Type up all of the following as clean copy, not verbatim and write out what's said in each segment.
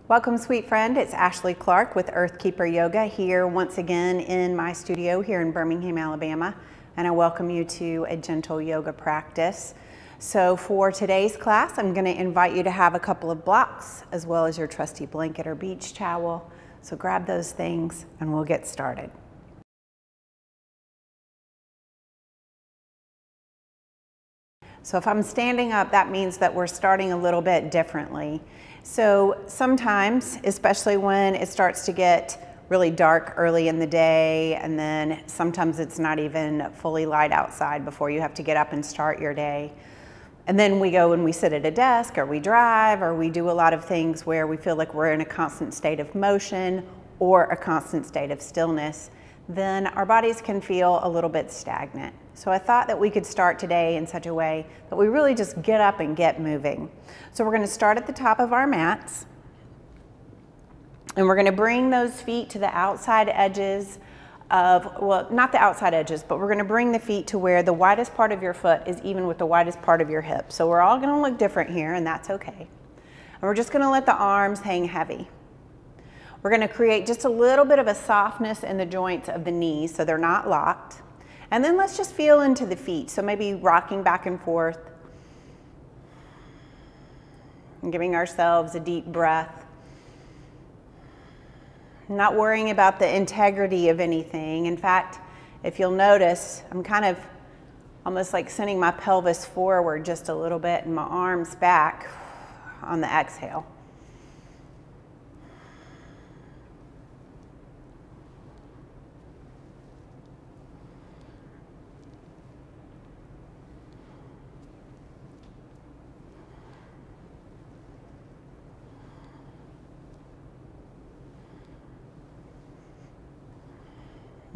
Welcome, sweet friend. It's Ashley Clarke with Earthkeeper Yoga here once again in my studio here in Birmingham, Alabama, and I welcome you to a gentle yoga practice. So for today's class, I'm going to invite you to have a couple of blocks as well as your trusty blanket or beach towel. So grab those things and we'll get started. So if I'm standing up, that means that we're starting a little bit differently. So sometimes, especially when it starts to get really dark early in the day, and then sometimes it's not even fully light outside before you have to get up and start your day. And then we go and we sit at a desk, or we drive, or we do a lot of things where we feel like we're in a constant state of motion or a constant state of stillness. Then our bodies can feel a little bit stagnant. So I thought that we could start today in such a way that we really just get up and get moving. So we're going to start at the top of our mats, and we're going to bring those feet to the outside edges of, well, not the outside edges, but we're going to bring the feet to where the widest part of your foot is even with the widest part of your hip. So we're all going to look different here, and that's okay. And we're just going to let the arms hang heavy. We're going to create just a little bit of a softness in the joints of the knees so they're not locked. And then let's just feel into the feet. So maybe rocking back and forth and giving ourselves a deep breath. Not worrying about the integrity of anything. In fact, if you'll notice, I'm kind of almost like sending my pelvis forward just a little bit and my arms back on the exhale.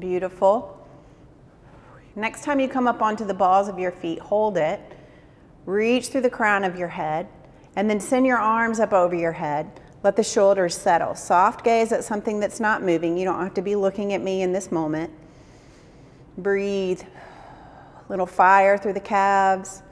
Beautiful. Next time you come up onto the balls of your feet, hold it. Reach through the crown of your head, and then send your arms up over your head. Let the shoulders settle. Soft gaze at something that's not moving. You don't have to be looking at me in this moment. Breathe. Little fire through the calves.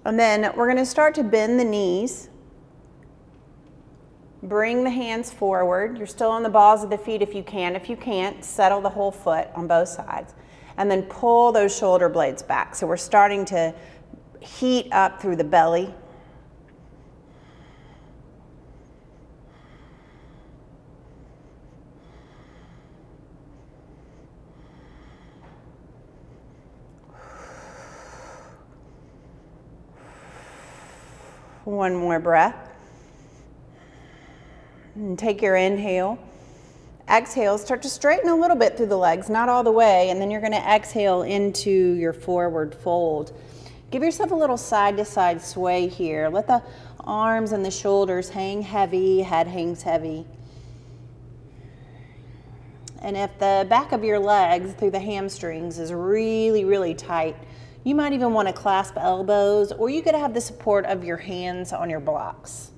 And then we're going to start to bend the knees. Bring the hands forward. You're still on the balls of the feet if you can. If you can't, settle the whole foot on both sides. And then pull those shoulder blades back. So we're starting to heat up through the belly. One more breath. And take your inhale. Exhale, start to straighten a little bit through the legs, not all the way, and then you're going to exhale into your forward fold. Give yourself a little side-to-side sway here. Let the arms and the shoulders hang heavy, head hangs heavy. And if the back of your legs through the hamstrings is really, really tight, you might even want to clasp elbows, or you could have the support of your hands on your blocks.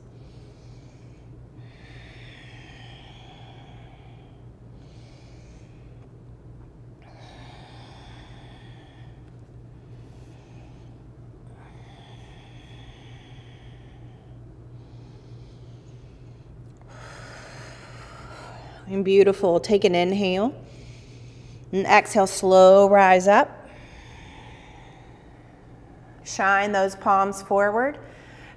And beautiful. Take an inhale and exhale, slow rise up. Shine those palms forward.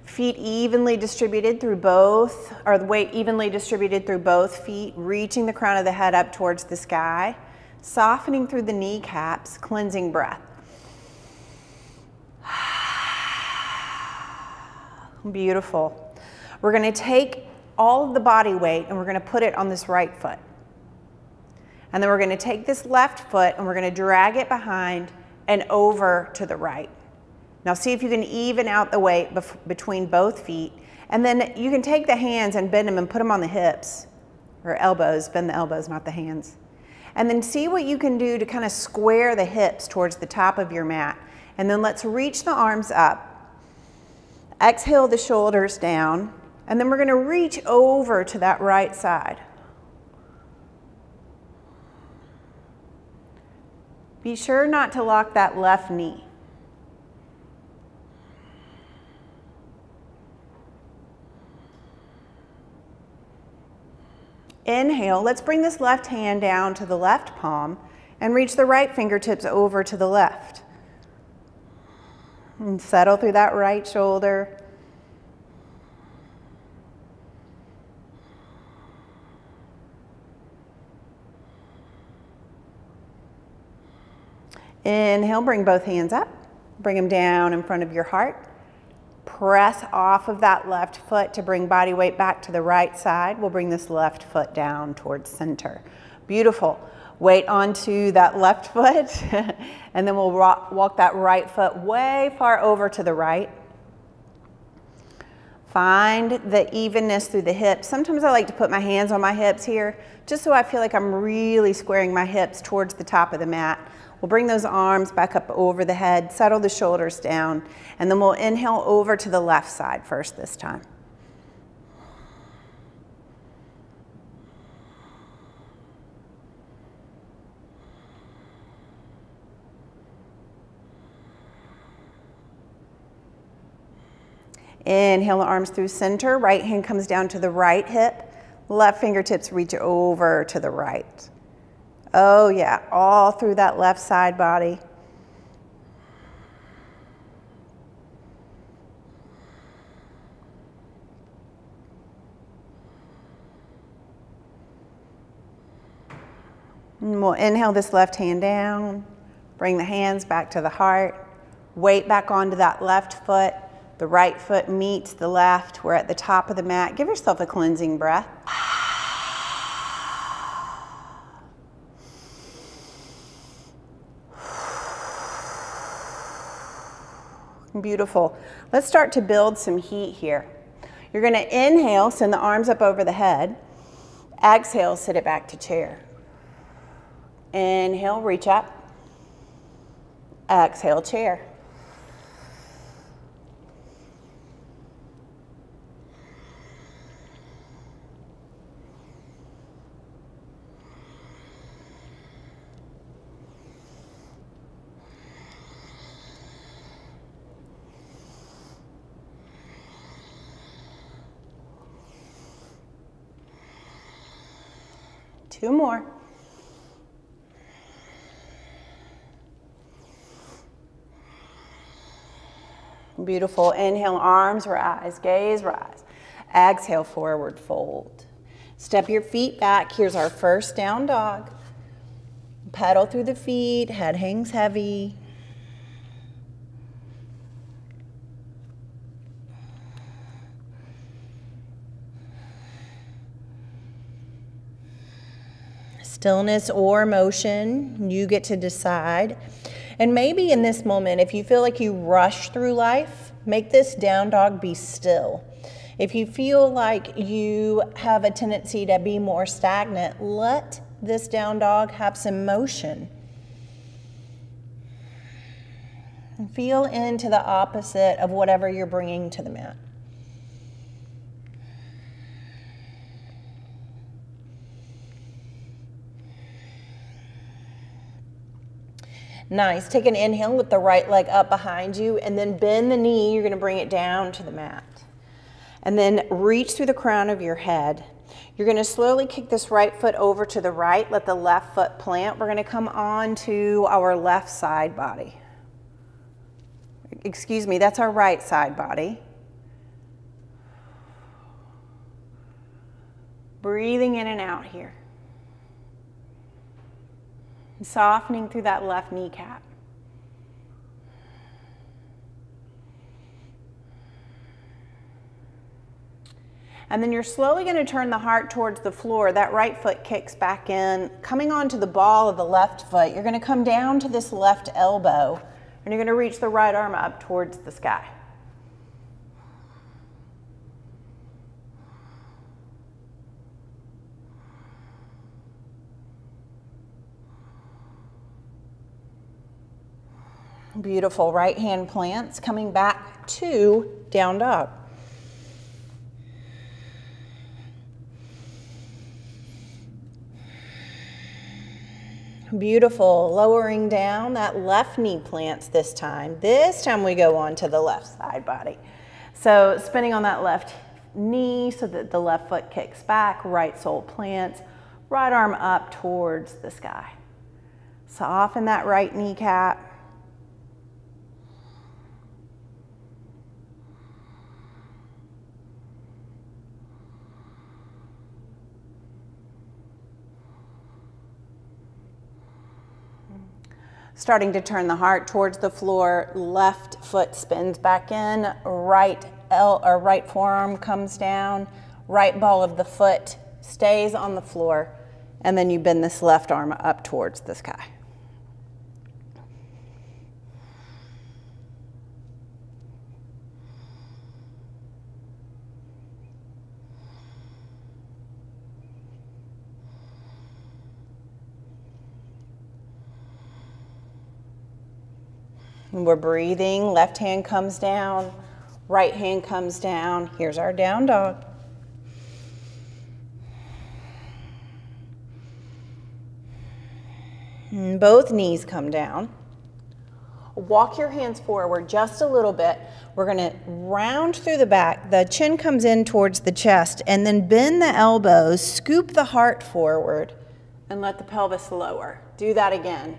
Feet evenly distributed through both, or the weight evenly distributed through both feet, reaching the crown of the head up towards the sky, softening through the kneecaps, cleansing breath. Beautiful. We're going to take all of the body weight and we're going to put it on this right foot. And then we're going to take this left foot and we're going to drag it behind and over to the right. Now see if you can even out the weight between both feet. And then you can take the hands and bend them and put them on the hips or elbows. Bend the elbows, not the hands. And then see what you can do to kind of square the hips towards the top of your mat. And then let's reach the arms up. Exhale the shoulders down. And then we're going to reach over to that right side. Be sure not to lock that left knee. Inhale, let's bring this left hand down to the left palm and reach the right fingertips over to the left. And settle through that right shoulder. Inhale, bring both hands up. Bring them down in front of your heart. Press off of that left foot to bring body weight back to the right side. We'll bring this left foot down towards center. Beautiful. Weight onto that left foot, and then we'll walk that right foot way far over to the right. Find the evenness through the hips. Sometimes I like to put my hands on my hips here, just so I feel like I'm really squaring my hips towards the top of the mat. We'll bring those arms back up over the head, settle the shoulders down, and then we'll inhale over to the left side first this time. Inhale the arms through center, right hand comes down to the right hip, left fingertips reach over to the right. Oh yeah, all through that left side body. And we'll inhale this left hand down, bring the hands back to the heart, weight back onto that left foot. The right foot meets the left. We're at the top of the mat. Give yourself a cleansing breath. Beautiful. Let's start to build some heat here. You're going to inhale, send the arms up over the head. Exhale, sit it back to chair. Inhale, reach up. Exhale, chair. Two more. Beautiful. Inhale, arms rise, gaze rise. Exhale, forward fold. Step your feet back. Here's our first down dog. Pedal through the feet, head hangs heavy. Stillness or motion, you get to decide. And maybe in this moment, if you feel like you rush through life, make this down dog be still. If you feel like you have a tendency to be more stagnant, let this down dog have some motion. And feel into the opposite of whatever you're bringing to the mat. Nice. Take an inhale, lift the right leg up behind you, and then bend the knee. You're going to bring it down to the mat. And then reach through the crown of your head. You're going to slowly kick this right foot over to the right. Let the left foot plant. We're going to come on to our left side body. Excuse me, that's our right side body. Breathing in and out here. Softening through that left kneecap. And then you're slowly going to turn the heart towards the floor. That right foot kicks back in. Coming onto the ball of the left foot, you're going to come down to this left elbow, and you're going to reach the right arm up towards the sky. Beautiful. Right hand plants, coming back to down dog. Beautiful. Lowering down, that left knee plants this time. This time we go on to the left side body. So spinning on that left knee so that the left foot kicks back, right sole plants, right arm up towards the sky. Soften that right kneecap. Starting to turn the heart towards the floor, left foot spins back in, right forearm comes down, right ball of the foot stays on the floor, and then you bend this left arm up towards the sky. We're breathing, left hand comes down, right hand comes down. Here's our down dog. And both knees come down. Walk your hands forward just a little bit. We're gonna round through the back. The chin comes in towards the chest, and then bend the elbows, scoop the heart forward, and let the pelvis lower. Do that again.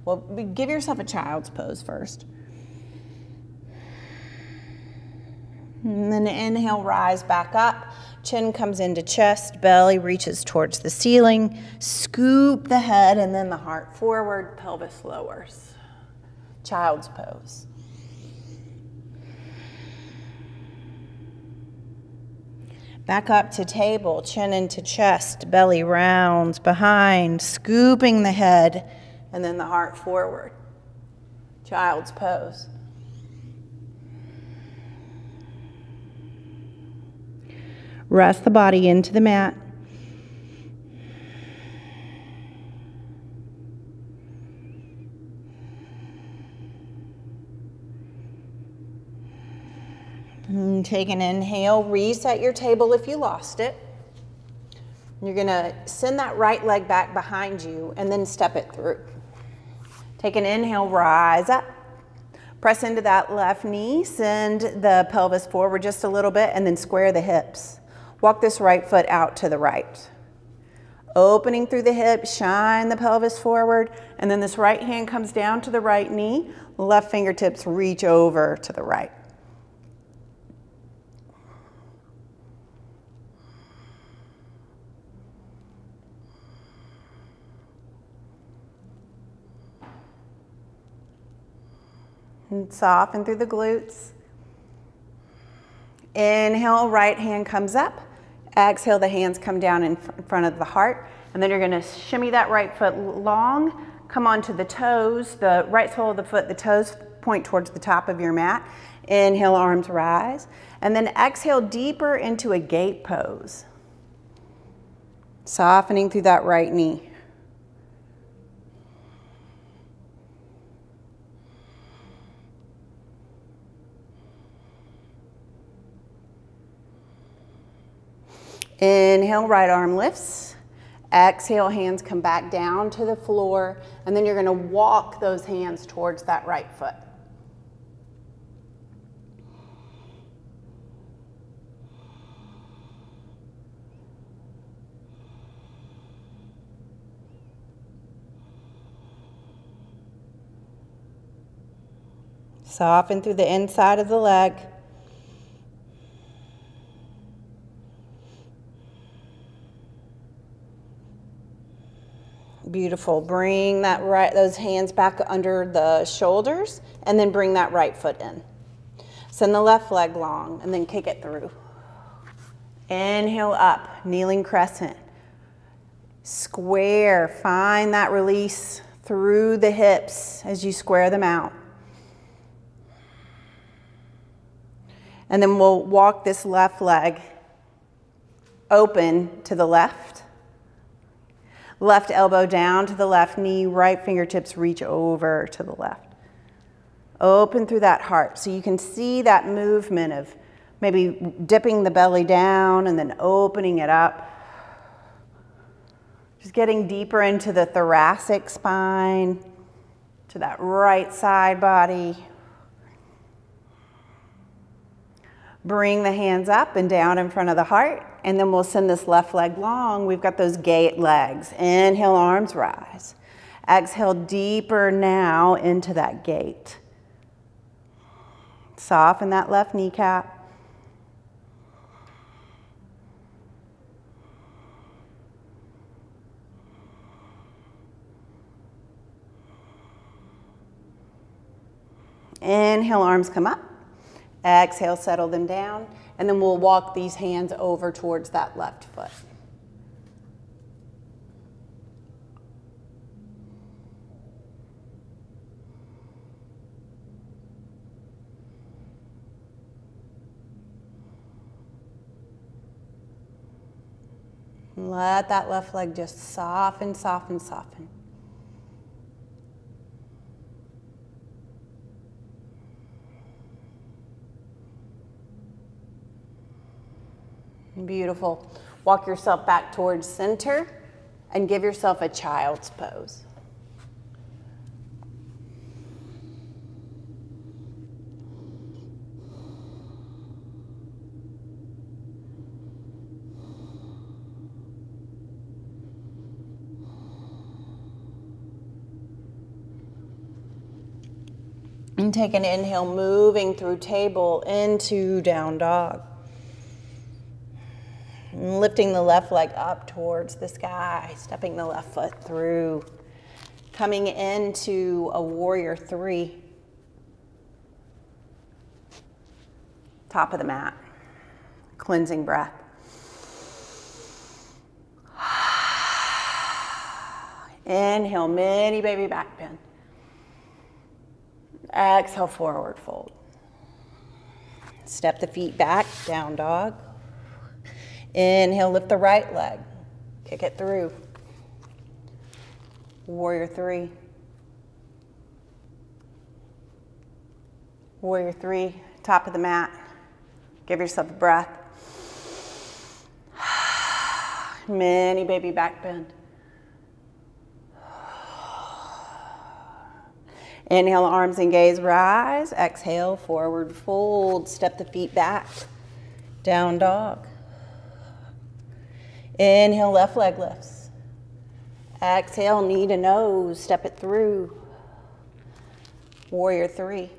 Well, give yourself a child's pose first. And then inhale, rise back up. Chin comes into chest, belly reaches towards the ceiling. Scoop the head and then the heart forward, pelvis lowers. Child's pose. Back up to table, chin into chest, belly rounds behind, scooping the head, and then the heart forward. Child's pose. Rest the body into the mat. And take an inhale, reset your table if you lost it. You're gonna send that right leg back behind you and then step it through. Take an inhale, rise up. Press into that left knee, send the pelvis forward just a little bit and then square the hips. Walk this right foot out to the right. Opening through the hips, shine the pelvis forward, and then this right hand comes down to the right knee, left fingertips reach over to the right. And soften through the glutes. Inhale, right hand comes up. Exhale, the hands come down in front of the heart. And then you're gonna shimmy that right foot long, come onto the toes, the right sole of the foot, the toes point towards the top of your mat. Inhale, arms rise. And then exhale deeper into a gate pose. Softening through that right knee. Inhale, right arm lifts. Exhale, hands come back down to the floor, and then you're gonna walk those hands towards that right foot. Soften through the inside of the leg. Beautiful. Bring those hands back under the shoulders and then bring that right foot in. Send the left leg long and then kick it through. Inhale up, kneeling crescent. Square, find that release through the hips as you square them out. And then we'll walk this left leg open to the left. Left elbow down to the left knee, right fingertips reach over to the left. Open through that heart so you can see that movement of maybe dipping the belly down and then opening it up. Just getting deeper into the thoracic spine, to that right side body. Bring the hands up and down in front of the heart, and then we'll send this left leg long. We've got those gate legs. Inhale, arms rise. Exhale deeper now into that gate. Soften that left kneecap. Inhale, arms come up. Exhale, settle them down. And then we'll walk these hands over towards that left foot. Let that left leg just soften, soften, soften. Beautiful. Walk yourself back towards center and give yourself a child's pose. And take an inhale, moving through table into down dog. And lifting the left leg up towards the sky, stepping the left foot through. Coming into a warrior three. Top of the mat. Cleansing breath. Inhale, mini baby back bend. Exhale, forward fold. Step the feet back, down dog. Inhale, lift the right leg. Kick it through. Warrior three. Warrior three, top of the mat. Give yourself a breath. Mini baby back bend. Inhale, arms and gaze rise. Exhale, forward fold. Step the feet back. Down dog. Inhale, left leg lifts. Exhale, knee to nose. Step it through. Warrior three.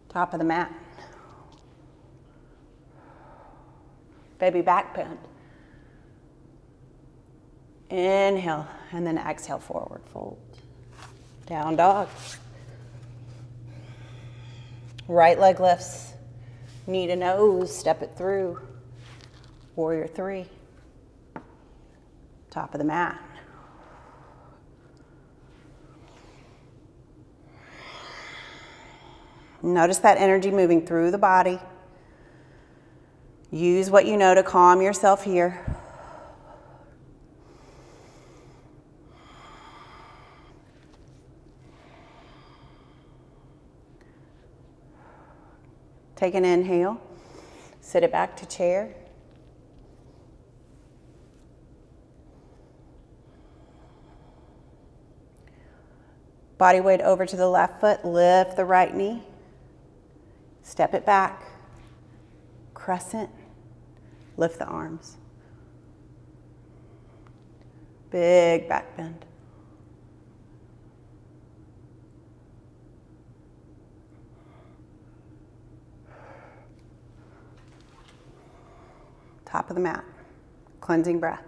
Top of the mat. Baby back bend. Inhale, and then exhale, forward fold. Down dog. Right leg lifts. Knee to nose, step it through. Warrior three. Top of the mat. Notice that energy moving through the body. Use what you know to calm yourself here. Take an inhale, sit it back to chair. Body weight over to the left foot, lift the right knee, step it back, crescent, lift the arms. Big back bend. Top of the mat, cleansing breath.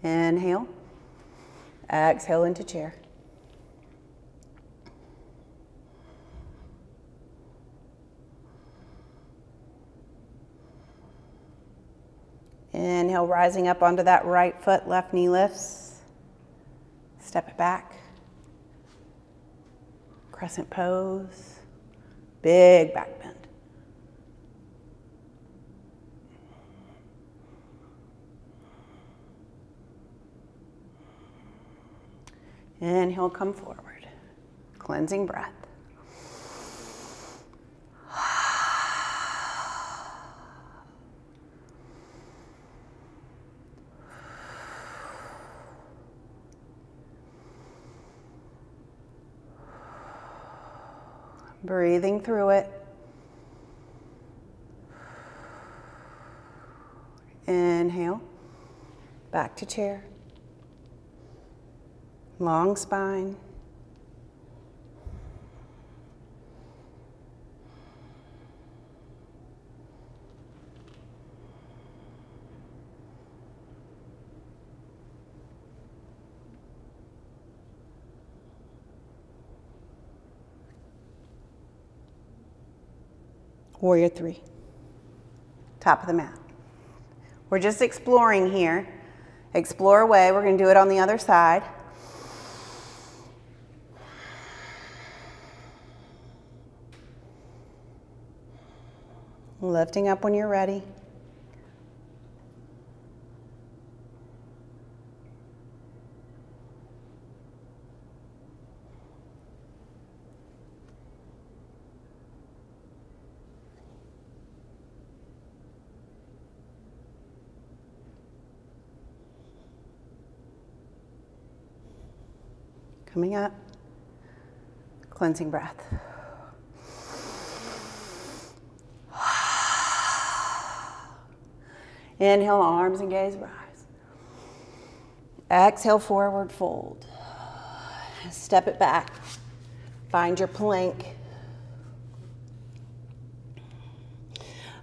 Inhale, exhale into chair. Inhale, rising up onto that right foot, left knee lifts. Step it back. Crescent pose. Big back bend. Inhale, come forward. Cleansing breath. Breathing through it. Inhale. Back to chair. Long spine. Warrior 3. Top of the mat. We're just exploring here. Explore away. We're going to do it on the other side. Lifting up when you're ready. Coming up, cleansing breath. Inhale, arms and gaze rise. Exhale, forward fold. Step it back. Find your plank.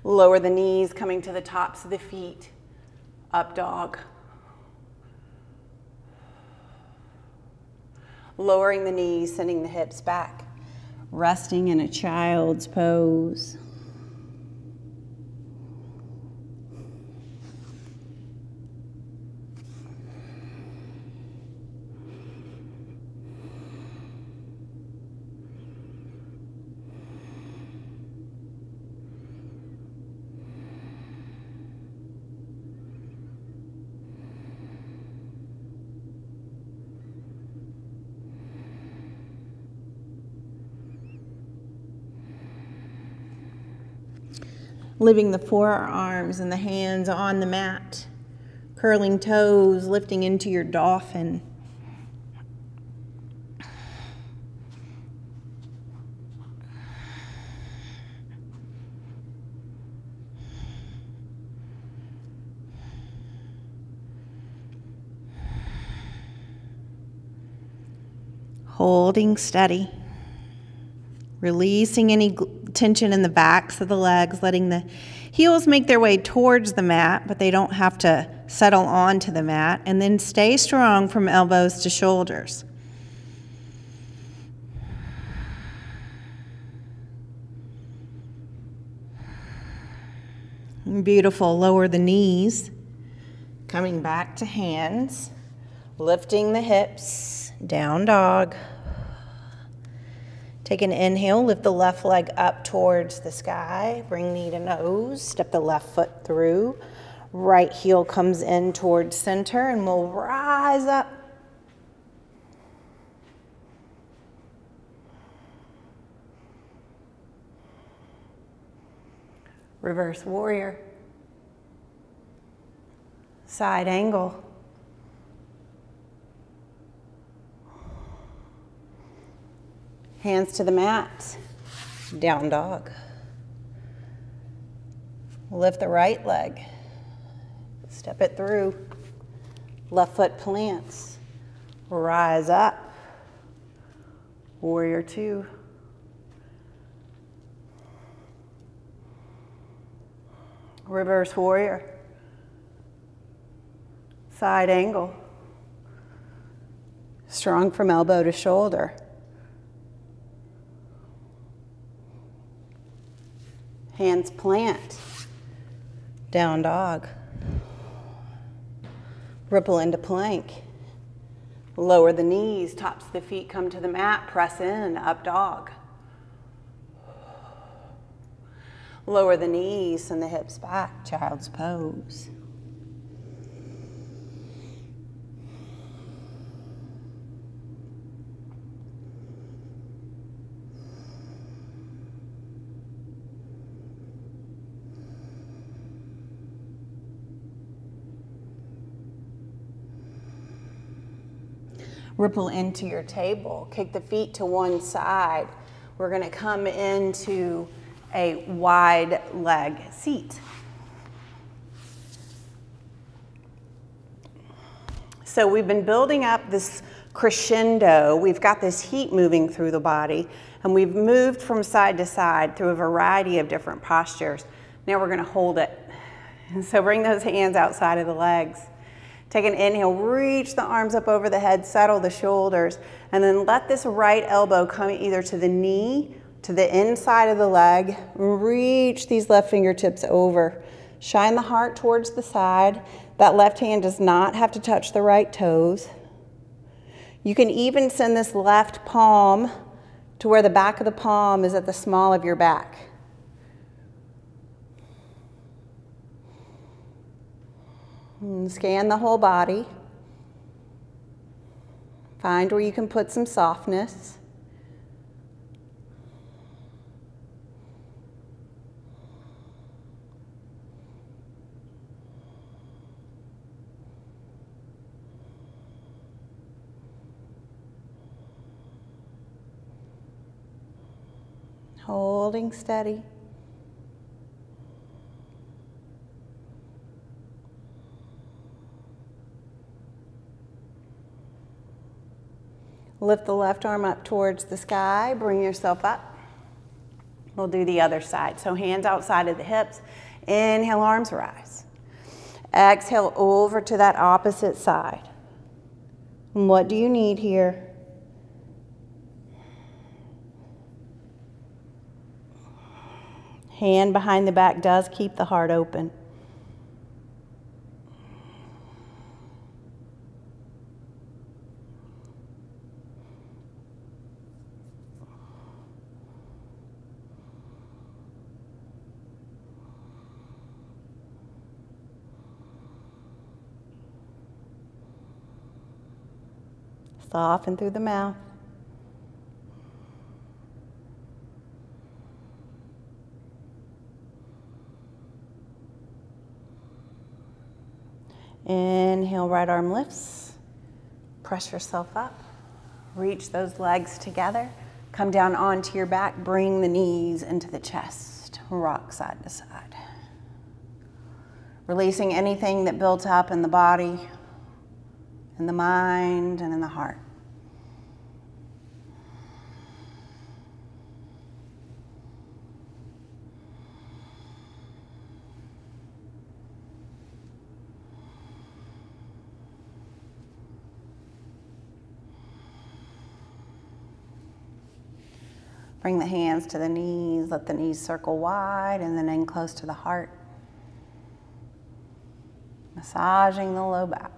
Lower the knees, coming to the tops of the feet. Up dog. Lowering the knees, sending the hips back. Resting in a child's pose. Leaving the forearms and the hands on the mat. Curling toes, lifting into your dolphin. Holding steady. Releasing any tension in the backs of the legs, letting the heels make their way towards the mat, but they don't have to settle onto the mat. And then stay strong from elbows to shoulders. Beautiful. Lower the knees. Coming back to hands. Lifting the hips. Down dog. Take an inhale, lift the left leg up towards the sky, bring knee to nose, step the left foot through. Right heel comes in towards center and we'll rise up. Reverse warrior. Side angle. Hands to the mat, down dog. Lift the right leg, step it through. Left foot plants, rise up. Warrior 2. Reverse warrior. Side angle. Strong from elbow to shoulder. Hands plant, down dog. Ripple into plank. Lower the knees, tops of the feet come to the mat, press in, up dog. Lower the knees, send the hips back, child's pose. Ripple into your table. Kick the feet to one side. we're going to come into a wide leg seat. So we've been building up this crescendo. We've got this heat moving through the body, and we've moved from side to side through a variety of different postures. Now we're going to hold it. And so bring those hands outside of the legs. Take an inhale, reach the arms up over the head, settle the shoulders, and then let this right elbow come either to the knee, to the inside of the leg. Reach these left fingertips over. Shine the heart towards the side. That left hand does not have to touch the right toes. You can even send this left palm to where the back of the palm is at the small of your back. And scan the whole body. Find where you can put some softness. Holding steady. Lift the left arm up towards the sky, bring yourself up. We'll do the other side. So hands outside of the hips. Inhale, arms rise. Exhale over to that opposite side. And what do you need here? Hand behind the back does keep the heart open. Soften through the mouth. Inhale, right arm lifts. Press yourself up. Reach those legs together. Come down onto your back. Bring the knees into the chest. Rock side to side. Releasing anything that built up in the body, in the mind, and in the heart. Bring the hands to the knees, let the knees circle wide and then in close to the heart. Massaging the low back.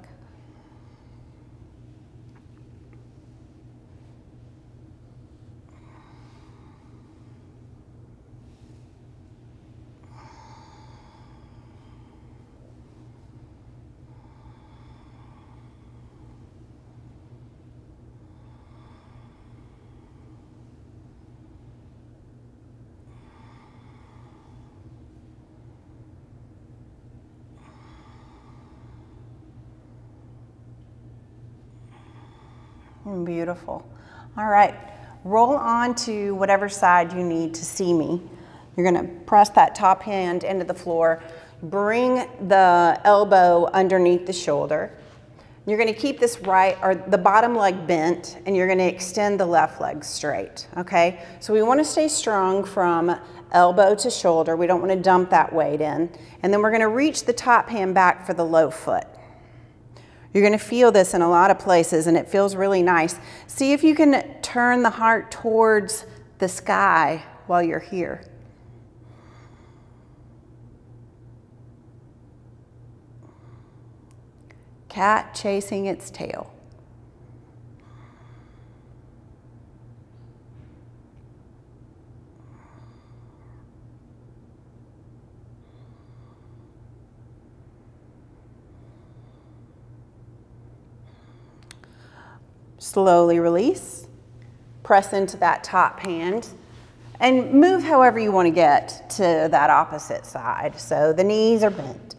Beautiful. All right, roll on to whatever side you need to see me. You're gonna press that top hand into the floor, bring the elbow underneath the shoulder. You're gonna keep this right, or the bottom leg bent, and you're gonna extend the left leg straight, okay? So we wanna stay strong from elbow to shoulder. We don't wanna dump that weight in. And then we're gonna reach the top hand back for the low foot. You're going to feel this in a lot of places, and it feels really nice. See if you can turn the heart towards the sky while you're here. Cat chasing its tail. Slowly release, press into that top hand, and move however you want to get to that opposite side. So the knees are bent.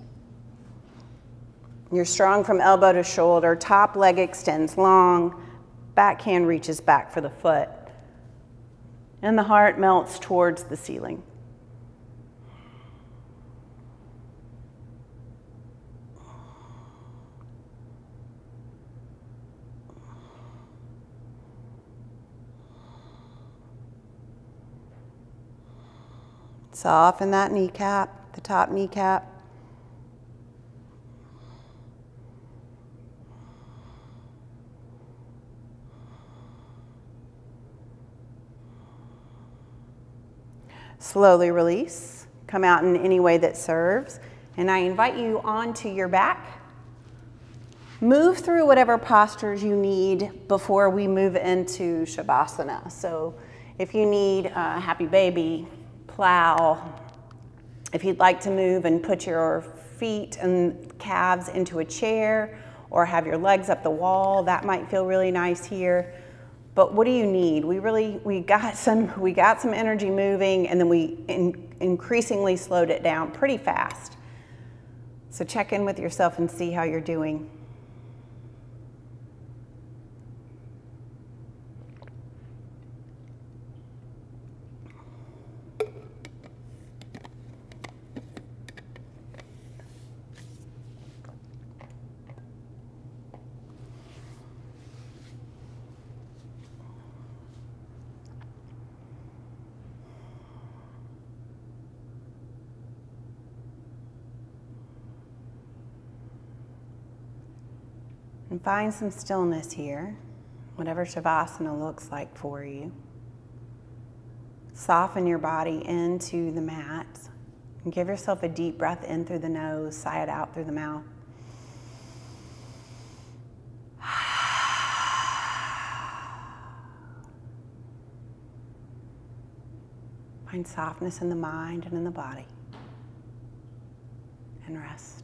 You're strong from elbow to shoulder, top leg extends long, back hand reaches back for the foot. and the heart melts towards the ceiling. Soften that kneecap, the top kneecap. Slowly release. Come out in any way that serves. And I invite you onto your back. Move through whatever postures you need before we move into Shavasana. So if you need a happy baby, plow, if you'd like to move and put your feet and calves into a chair or have your legs up the wall, that might feel really nice here. But what do you need? We got some energy moving, and then we increasingly slowed it down pretty fast. So check in with yourself and see how you're doing. And find some stillness here, whatever Shavasana looks like for you. Soften your body into the mat and give yourself a deep breath in through the nose, sigh it out through the mouth. Find softness in the mind and in the body, and rest.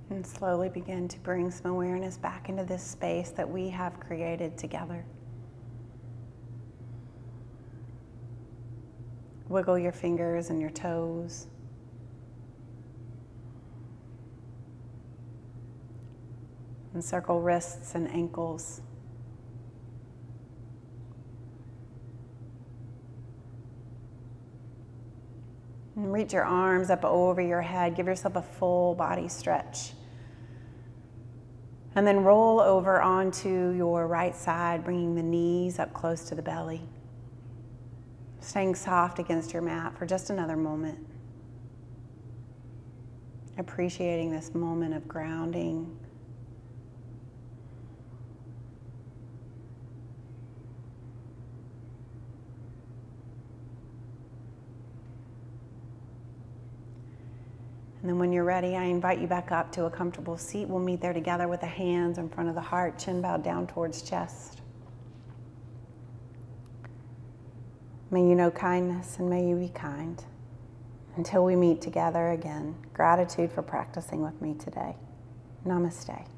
And slowly begin to bring some awareness back into this space that we have created together. Wiggle your fingers and your toes. And circle wrists and ankles. And reach your arms up over your head. Give yourself a full body stretch. And then roll over onto your right side, bringing the knees up close to the belly. Staying soft against your mat for just another moment. Appreciating this moment of grounding. And then when you're ready, I invite you back up to a comfortable seat. We'll meet there together with the hands in front of the heart, chin bowed down towards chest. May you know kindness and may you be kind. Until we meet together again, gratitude for practicing with me today. Namaste.